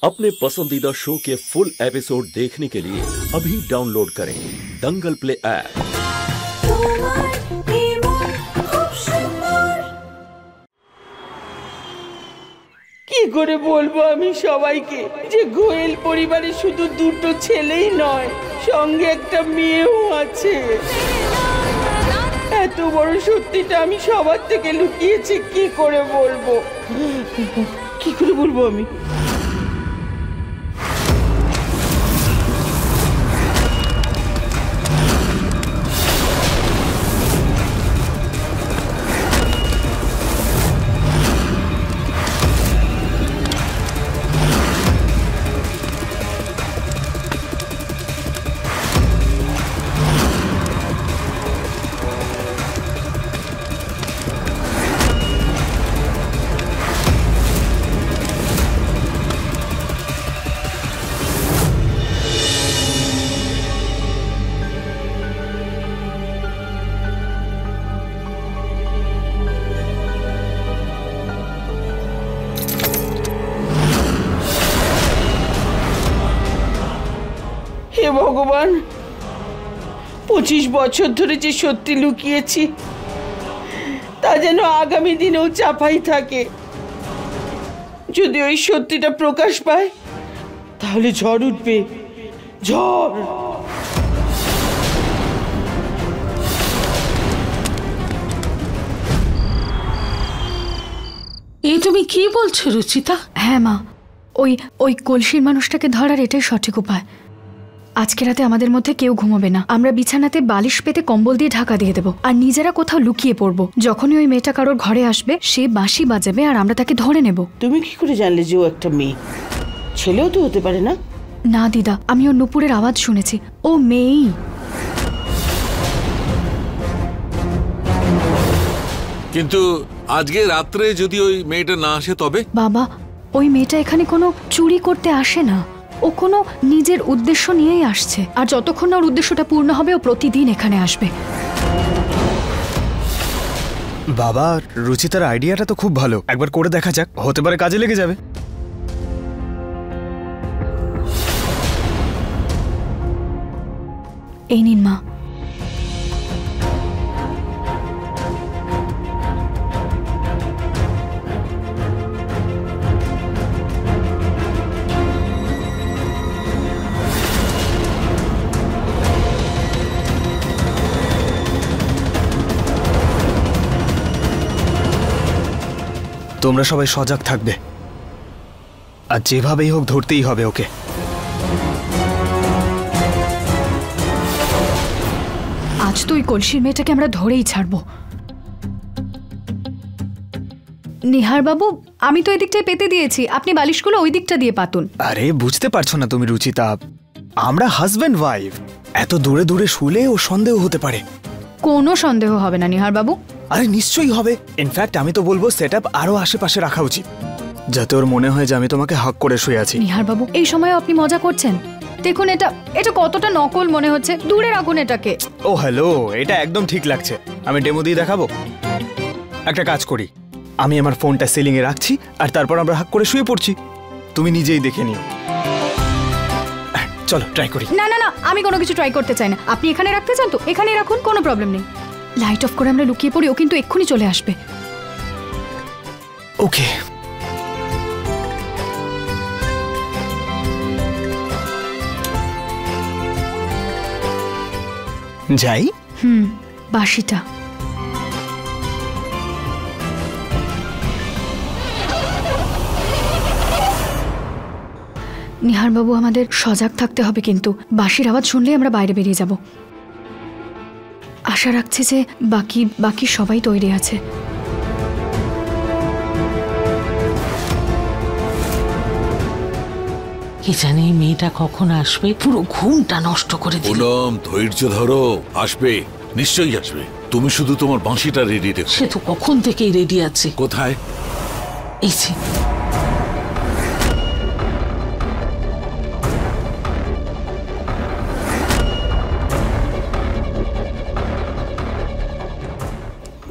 अपने पसंदीदा शो के फुल एपिसोड देखने के लिए अभी डाउनलोड करें दंगल प्ले ऐप। কি করে বলবো আমি সবাইকে যে গোয়েল পরিবারে শুধু দুটো ছেলেই নয়, সঙ্গে একটা মেয়েও আছে। এত বড় সত্যিটা আমি সবার থেকে লুকিয়েছি, কি করে বলবো আমি? হে ভগবান, 25 বছর ধরে যে সত্যি লুকিয়েছি তা যেন আগামী দিনেও চাপাই থাকে। যদি ওই সত্যিটা প্রকাশ পায় তাহলে ঝড় উঠবে, ঝড়। এই তুমি কি বলছো রুচিতা? হ্যাঁ মা, ওই কলসির মানুষটাকে ধরার এটাই সঠিক উপায়। আজকে রাতে আমাদের মধ্যে কেউ ঘুমাবে না। আমরা বিছানাতে বালিশ পেতে কম্বল দিয়ে ঢাকা দিয়ে দেবো আর নিজেরা কোথাও লুকিয়ে পড়বো। যখনই ওই মেয়েটা কারোর ঘরে আসবে সে বাঁশি বাজাবে আর আমরা তাকে ধরে নেব। তুমি কি করে জানলে যে ও একটা মেয়ে? ছেলেও তো হতে পারে না? না দিদা, আমি ওর নুপুরের আওয়াজ শুনেছি, ও মেয়েই। কিন্তু আজকে রাত্রে যদি ওই মেয়েটা না আসে তবে? বাবা, ওই মেয়েটা এখানে কোনো চুরি করতে আসে না, ও কোনো নিজের উদ্দেশ্য নিয়েই আসছে। আর যতক্ষণ না ওর উদ্দেশ্যটা পূর্ণ হবে ও প্রতিদিন এখানে আসবে। বাবা, রুচিতার আইডিয়াটা তো খুব ভালো, একবার করে দেখা যাক, হতে পারে কাজে লেগে যাবে। এই নিন মা। তোমরা সবাই সজাগ থাকবে আর যেভাবেই হোক ধরতেই হবে ওকে। আজ তো ওই কলসির মেয়েটাকে আমরা ধরেই ছাড়বো। নিহার বাবু, আমি তো এই দিকটায় পেতে দিয়েছি, আপনি বালিশগুলো ওই দিকটা দিয়ে পাতুন। আরে বুঝতে পারছো না তুমি রুচিতা, আমরা হাজব্যান্ড ওয়াইফ, এত দূরে দূরে শুলে ও সন্দেহ হতে পারে। কোনো সন্দেহ হবে না নিহার বাবু। আরে নিশ্চয়ই হবে। ইনফ্যাক্ট আমি তো বলবো সেটআপ আরো আশেপাশে রাখা উচিত, যাতে ওর মনে হয় যে আমি তোমাকে হাক করে শুয়ে আছি। নিহার বাবু, এই সময় আপনি মজা করছেন? দেখুন এটা কতটা নকল মনে হচ্ছে, দূরে রাখুন এটাকে। ও হ্যালো, এটা একদম ঠিক লাগছে। আমি ডেমো দিয়ে দেখাবো। একটা কাজ করি, আমি আমার ফোনটা সিলিং এ রাখছি আর তারপর আমরা হাক করে শুয়ে পড়ছি, তুমি নিজেই দেখে নিও। চলো ট্রাই করি। না না না, আমি কোনো কিছু ট্রাই করতে চাই না। আপনি এখানে রাখতে চান তো এখানেই রাখুন, কোনো প্রবলেম নেই। লাইট অফ করে আমরা লুকিয়ে পড়ি, ও কিন্তু এক্ষুনি চলে আসবে। ওকে। যাই। বাঁশিটা। নিহার বাবু, আমাদের সজাগ থাকতে হবে, কিন্তু বাঁশির আওয়াজ শুনলেই আমরা বাইরে বেরিয়ে যাব। আশা রাখছি যে বাকি সবাই তৈরি আছে। কি জানি মেয়েটা কখন আসবে, পুরো ঘুমটা নষ্ট করে দিল। পুনম, ধৈর্য ধরো, আসবে, নিশ্চয়ই আসবে। তুমি শুধু তোমার বাঁশিটা রেডি রেখো। সে তো কখন থেকেই রেডি আছে। কোথায়? এই যে।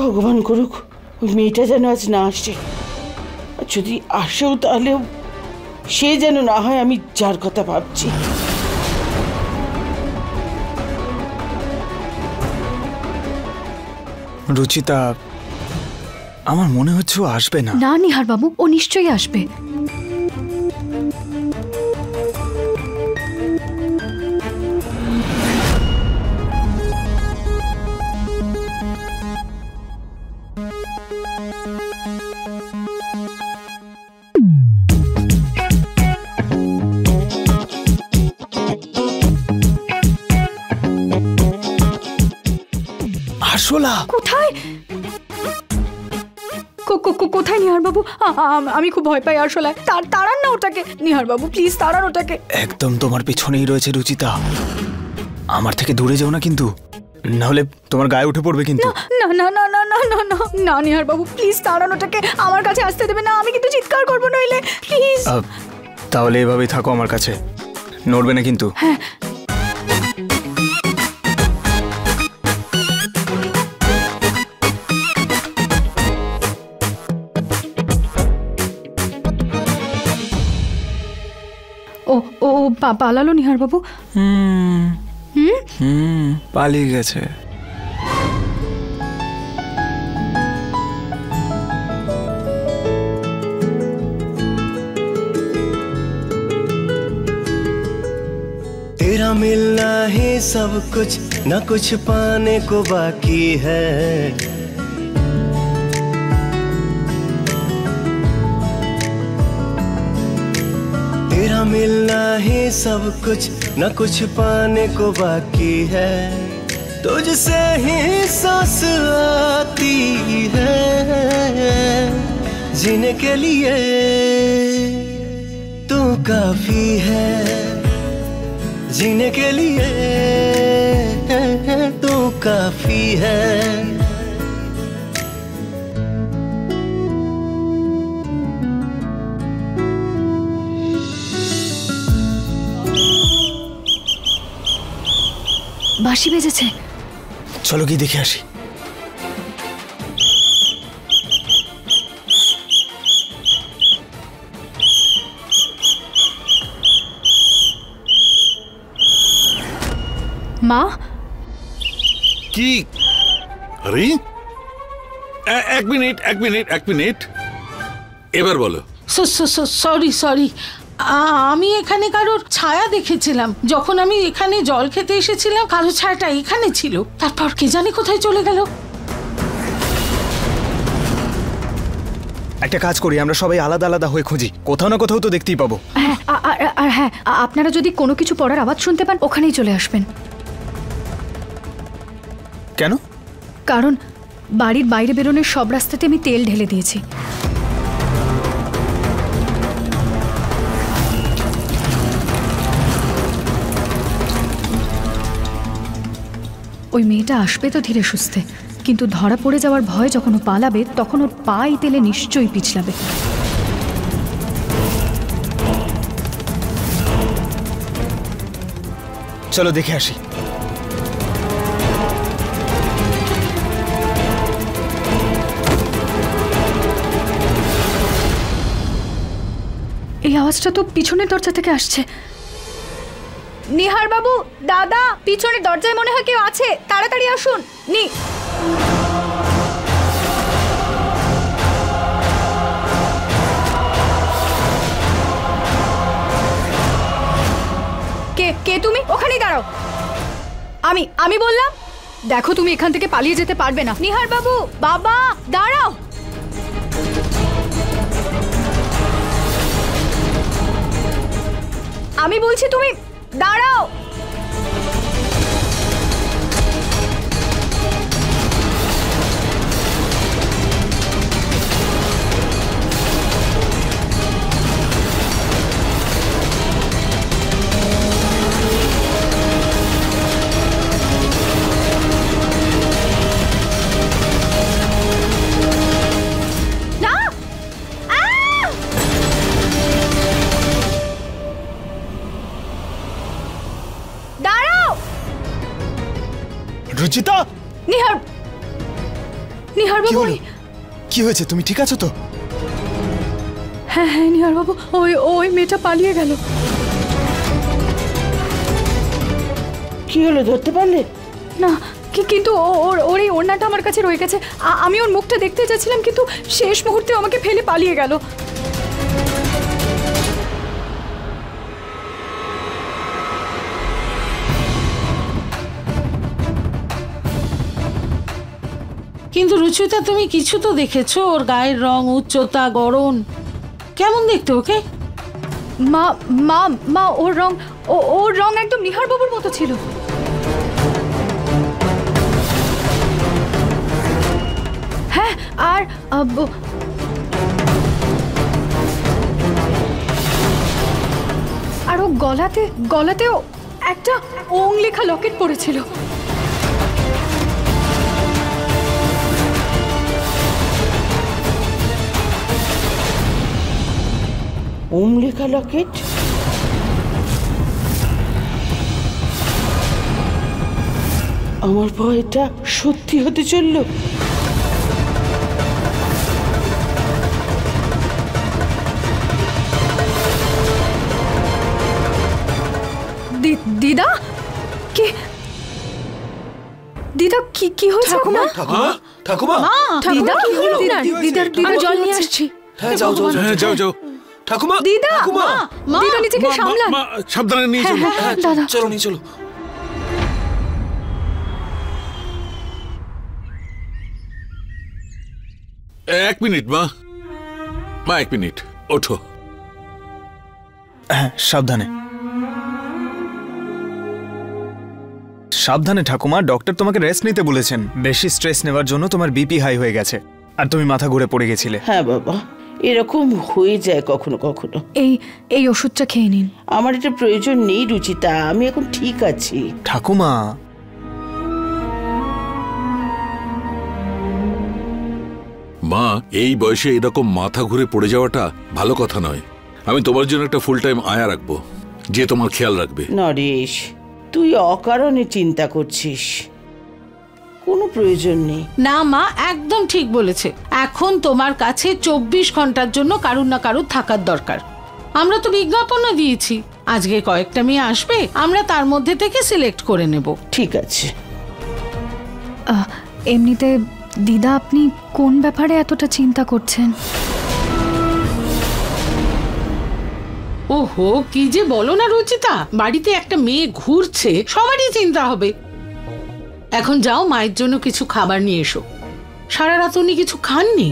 ভগবান করুক ওই মেয়েটা যেন আজ না আসে। যদি আসেও তাহলেও সে যেন না হয় আমি যার কথা ভাবছি। রুচিতা, আমার মনে হচ্ছে ও আসবে না। না নিহার বাবু, ও নিশ্চয়ই আসবে। আরশোলা কোথায়? কোথায় নিহার বাবু? আমি খুব ভয় পাই আরশোলায়। তাড়ান না ওটাকে নিহার বাবু, প্লিজ তাড়ান ওটাকে। একদম তোমার পিছনেই রয়েছে রুচিতা, আমার থেকে দূরে যাও না কিন্তু, না হলে তোমার গায়ে উঠে পড়বে কিন্তু। না না না না না না না না নিহার বাবু, প্লিজ তাড়ান ওটাকে, আমার কাছে আসতে দেবে না, আমি কিন্তু চিৎকার করবো নইলে, প্লিজ। তাহলে এভাবেই থাকো আমার কাছে, নড়বে না কিন্তু। হ্যাঁ। ও পালালো নিহার বাবু। পালিয়ে গেছে। तेरा मिलना ही सब कुछ, न कुछ पाने को बाकी है। तेरा मिलना ही सब कुछ, न कुछ पाने को बाकी है। तुझसे ही सांस आती है, जीने के लिए तू काफी है, जीने के लिए तू काफी है। বাঁশি বেজেছে, চলো গিয়ে দেখে আসি। মা? কি? আরে এক মিনিট, এবার বলো। সরি, আমি এখানে কারোর ছায়া দেখেছিলাম। যখন আমি এখানে জল খেতে এসেছিলাম কারোর ছায়াটা এখানে ছিল, তারপর কে জানি কোথায় চলে গেল। একটা কাজ করি, আমরা সবাই আলাদা আলাদা হয়ে খুঁজি, কোথাও না কোথাও তো দেখতেই পাবো। হ্যাঁ, আর হ্যাঁ, আপনারা যদি কোনো কিছু পড়ার আওয়াজ শুনতে পান ওখানেই চলে আসবেন। কেন? কারণ বাড়ির বাইরে বেরোনোর সব রাস্তাতে আমি তেল ঢেলে দিয়েছি। ওই মেয়েটা আসবে তো ধীরে সুস্থে, কিন্তু ধরা পড়ে যাওয়ার ভয় যখন ও পালাবে তখন ওর পা এই তেলে নিশ্চয়ই পিছলাবে। চলো দেখে আসি। এই আওয়াজটা তো পিছনের দরজা থেকে আসছে। নিহার বাবু, দাদা, পিছনের দরজায় মনে হয় কেউ আছে, তাড়াতাড়ি আসুন। কে তুমি? ওখানেই দাঁড়াও। আমি বললাম, দেখো তুমি এখান থেকে পালিয়ে যেতে পারবে না। নিহার বাবু, বাবা, দাঁড়াও। আমি বলছি তুমি দাঁড়াও। রুচিতা! নিহার বাবু, কি হয়েছে? তুমি ঠিক আছো তো? হ্যাঁ হ্যাঁ নিহার বাবু, ওই ওই মেয়েটা পালিয়ে গেল। কি হলো, ধরতে পারলে? না কিন্তু ওর এই ওড়নাটা আমার কাছে রয়ে গেছে। আমি ওর মুখটা দেখতে যাচ্ছিলাম, কিন্তু শেষ মুহূর্তে আমাকে ফেলে পালিয়ে গেল। কিন্তু রুচিতা, তুমি কিছু তো দেখেছো? ওর গায়ের রং, উচ্চতা, গড়ন কেমন দেখতে ওকে? মা মা মা ওর রং একদম নিহার বাবুর মতো ছিল। হ্যাঁ, আর ও গলাতেও একটা ওং লেখা লকেট পড়েছিল। ওম লেখা লকেট? আমার ভয়টা সত্যি হতে চলল। দিদা, দিদা কি হয়েছে? ঠাকুমা ঠাকুমা দিদা কি হলো? দিদার জল নিয়ে আসছি। হ্যাঁ যাও যাও যাও যাও ঠাকুমা। দিদা, দিদা নিজেকে সামলান। সাবধানে নিয়ে চলো। দাদা চলো নিয়ে চলো। এক মিনিট মা, এক মিনিট, ওঠো। হ্যাঁ, সাবধানে সাবধানে ঠাকুমা। ডক্টর তোমাকে রেস্ট নিতে বলেছেন। বেশি স্ট্রেস নেওয়ার জন্য তোমার বিপি হাই হয়ে গেছে আর তুমি মাথা ঘুরে পড়ে গেছিলে। হ্যাঁ বাবা, এরকম হয়ে যায় কখনো কখনো। এই ওষুধটা খেয়ে নিন। আমার এটা প্রয়োজন নেই রুচিতা, আমি এখন ঠিক আছি। ঠাকুমা, মা এই বয়সে এরকম মাথা ঘুরে পড়ে যাওয়াটা ভালো কথা নয়। আমি তোমার জন্য একটা ফুল টাইম আয়া রাখবো, যে তোমার খেয়াল রাখবে। নরেশ, তুই অকারণে চিন্তা করছিস, কোনো প্রয়োজন নেই। না মা, একদম ঠিক বলেছে। এখন তোমার কাছে 24 ঘন্টার জন্য কারুর না কারুর থাকার দরকার। আমরা তো বিজ্ঞাপনও দিয়েছি, আজকে কয়েকটা মেয়ে আসবে, আমরা তার মধ্যে থেকে সিলেক্ট করে নেব। ঠিক আছে। এমনিতে দিদা, আপনি কোন ব্যাপারে এতটা চিন্তা করছেন? ওহো, কি যে বলো না রুচিতা, বাড়িতে একটা মেয়ে ঘুরছে, সবারই চিন্তা হবে। এখন যাও, মায়ের জন্য কিছু খাবার নিয়ে এসো। সারা রাত উনি কিছু খাননি।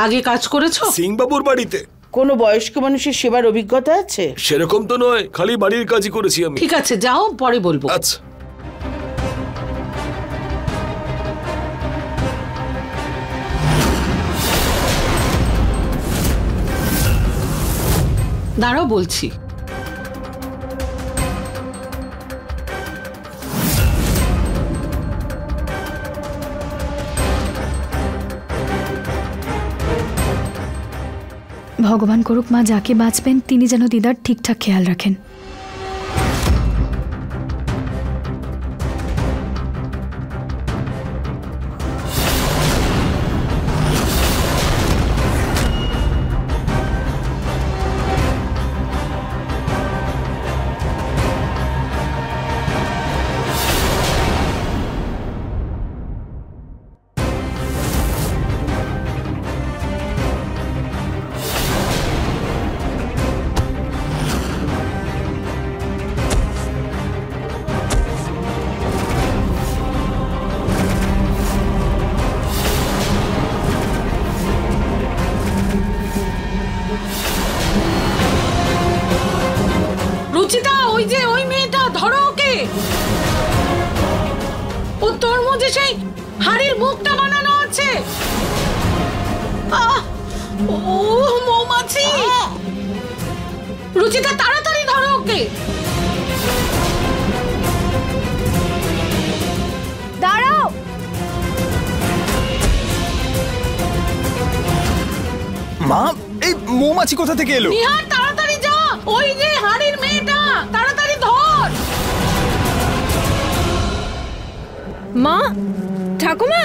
আগে কাজ করেছো? সিং বাবুর বাড়িতে কোনো বয়স্ক মানুষের সেবার অভিজ্ঞতা আছে? সেরকম তো নয়, খালি বাড়ির কাজই করেছি আমি। ঠিক আছে, যাও, পরে বলবো। আচ্ছা। দাঁড়াও, বলছি। ভগবান করুক মা যাকে বাঁচবেন তিনি যেন দিদার ঠিকঠাক খেয়াল রাখেন। রুচিতা, ওই যে ওই মেয়েটা, ধরো ওকে। ও তরমুজে সেই হাড়ির মুখটা বানানো আছে। ও মৌমাছি। রুচিতা, তাড়াতাড়ি ধরো ওকে। দাঁড়াও। মা, এই মৌমাছি কোথা থেকে এলো? নিহার, তাড়াতাড়ি যা। ওই যে হাড়ির মেয়েটা, তাড়াতাড়ি ধর। মা, ঠাকুমা,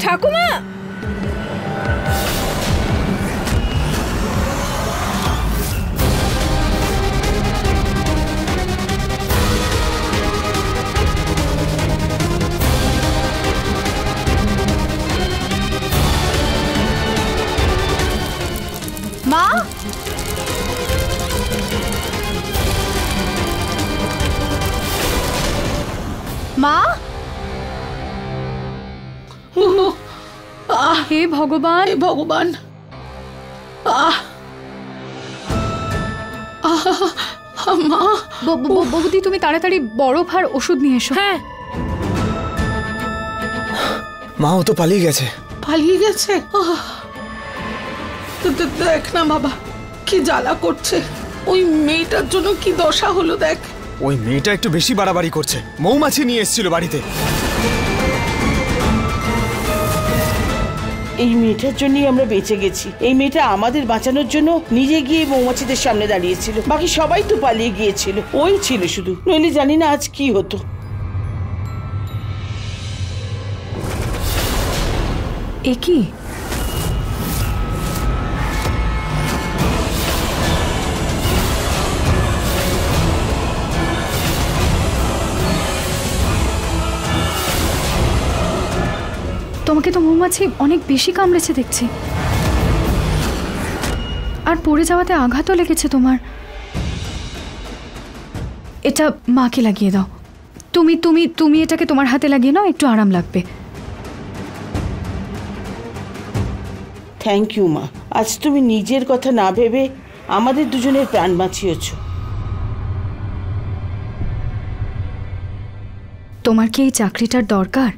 ঠাকুমা। মা, মা, হে ভগবান, হে ভগবান। মা, বৌদি তুমি তাড়াতাড়ি বরফ আর ওষুধ নিয়ে এসো। হ্যাঁ। মা, ও তো পালিয়ে গেছে। পালিয়ে গেছে? দেখ না বাবা, কি জ্বালা করছে। ওই মেয়েটার জন্য কি দশা হলো দেখ। ওই মেয়েটা একটু বেশি বাড়াবাড়ি করছে। মৌমাছি নিয়ে এসেছিল বাড়িতে। এই মেয়েটার জন্যই আমরা বেঁচে গেছি। এই মেয়েটা আমাদের বাঁচানোর জন্য নিজে গিয়ে মৌমাছিদের সামনে দাঁড়িয়েছিল। বাকি সবাই তো পালিয়ে গিয়েছিল, ওই ছিল শুধু। নইলে জানি না আজ কি হতো। এ কি? তোমাকে তো মৌমাছি অনেক বেশি কামড়েছে দেখছি, আর পড়ে যাওয়াতে আঘাতও লেগেছে তোমার। এটা মাকে লাগিয়ে দাও। তুমি তুমি তুমি এটাকে তোমার হাতে লাগিয়ে নাও, একটু আরাম লাগবে। থ্যাংক ইউ মা। আজ তুমি নিজের কথা না ভেবে আমাদের দুজনের প্রাণ বাঁচিয়েছ। তোমার কি এই চাকরিটার দরকার?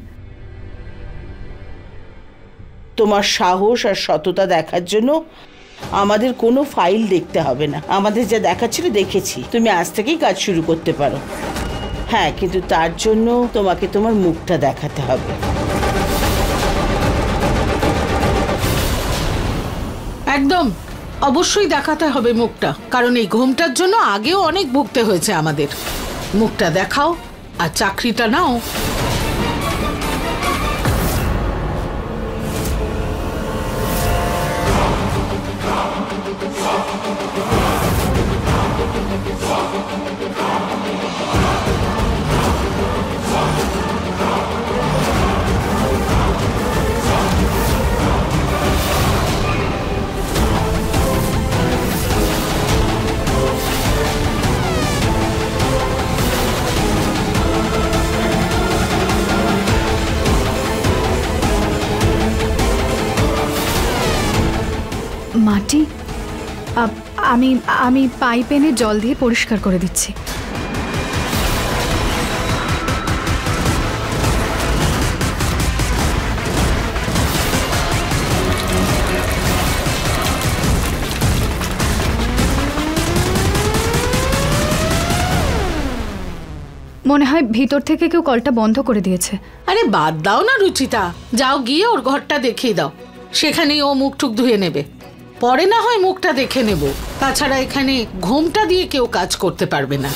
তোমার সাহস আর সততা দেখার জন্য আমাদের কোনো ফাইল দেখতে হবে না। আমাদের যা দেখার ছিল দেখেছি। তুমি আজ থেকেই কাজ শুরু করতে পারো। হ্যাঁ, কিন্তু তার জন্য তোমাকে তোমার মুখটা দেখাতে হবে। একদম অবশ্যই দেখাতে হবে মুখটা, কারণ এই ঘুমটার জন্য আগেও অনেক ভুগতে হয়েছে আমাদের। মুখটা দেখাও আর চাকরিটা নাও। মাটি আমি আমি পাইপ এনে জল দিয়ে পরিষ্কার করে দিচ্ছি। মনে হয় ভিতর থেকে কেউ কলটা বন্ধ করে দিয়েছে। আরে বাদ দাও না রুচিতা, যাও গিয়ে ওর ঘরটা দেখিয়ে দাও। সেখানেই ও মুখ টুক ধুয়ে নেবে, পরে না হয় মুখটা দেখে নেব। তাছাড়া এখানে ঘুমটা দিয়ে কেউ কাজ করতে পারবে না।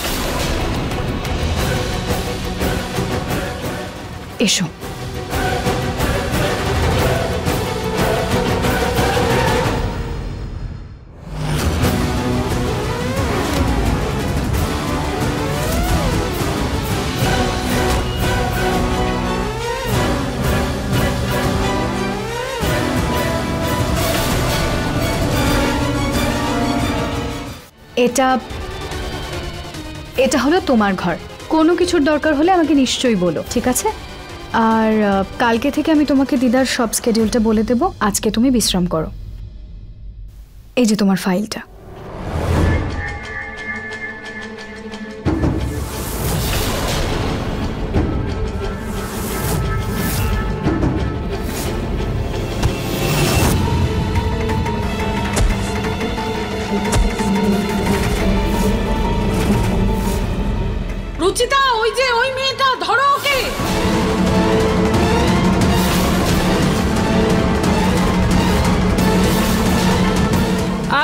এসো। এটা এটা হলো তোমার ঘর। কোনো কিছুর দরকার হলে আমাকে নিশ্চয়ই বলো, ঠিক আছে? আর কালকে থেকে আমি তোমাকে দিদার সব স্কেডিউলটা বলে দেব। আজকে তুমি বিশ্রাম করো। এই যে তোমার ফাইলটা। রুচিতা, ওই যে ওই মেয়েটা, ধরো ওকে।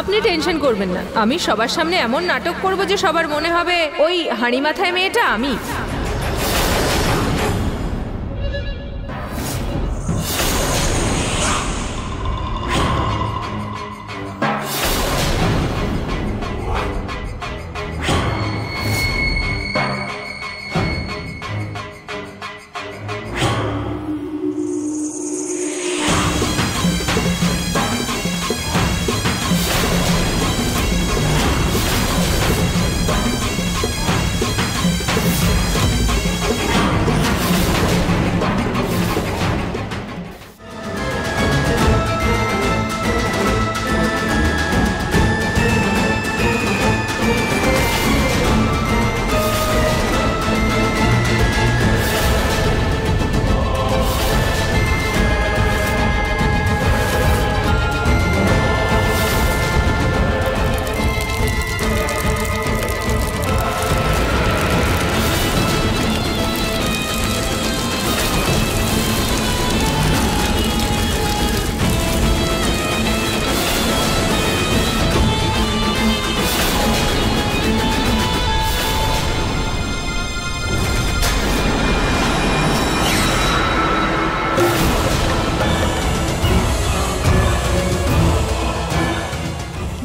আপনি টেনশন করবেন না, আমি সবার সামনে এমন নাটক করব যে সবার মনে হবে ওই হাঁড়ি মাথায় মেয়েটা আমি।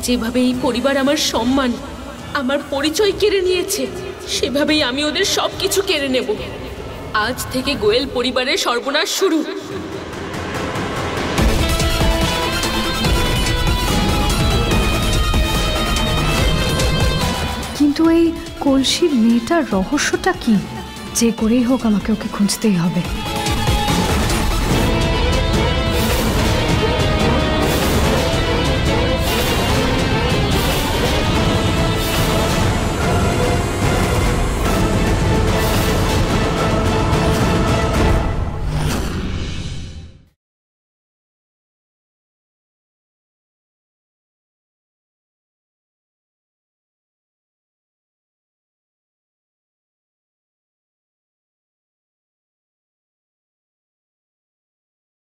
যেভাবে এই পরিবার আমার সম্মান, আমার পরিচয় কেড়ে নিয়েছে, সেভাবেই আমি ওদের সবকিছু কেড়ে নেব। আজ থেকে গোয়েল পরিবারের সর্বনাশ শুরু। কিন্তু এই কলসির মেয়েটার রহস্যটা কি? যে করেই হোক আমাকে ওকে খুঁজতেই হবে।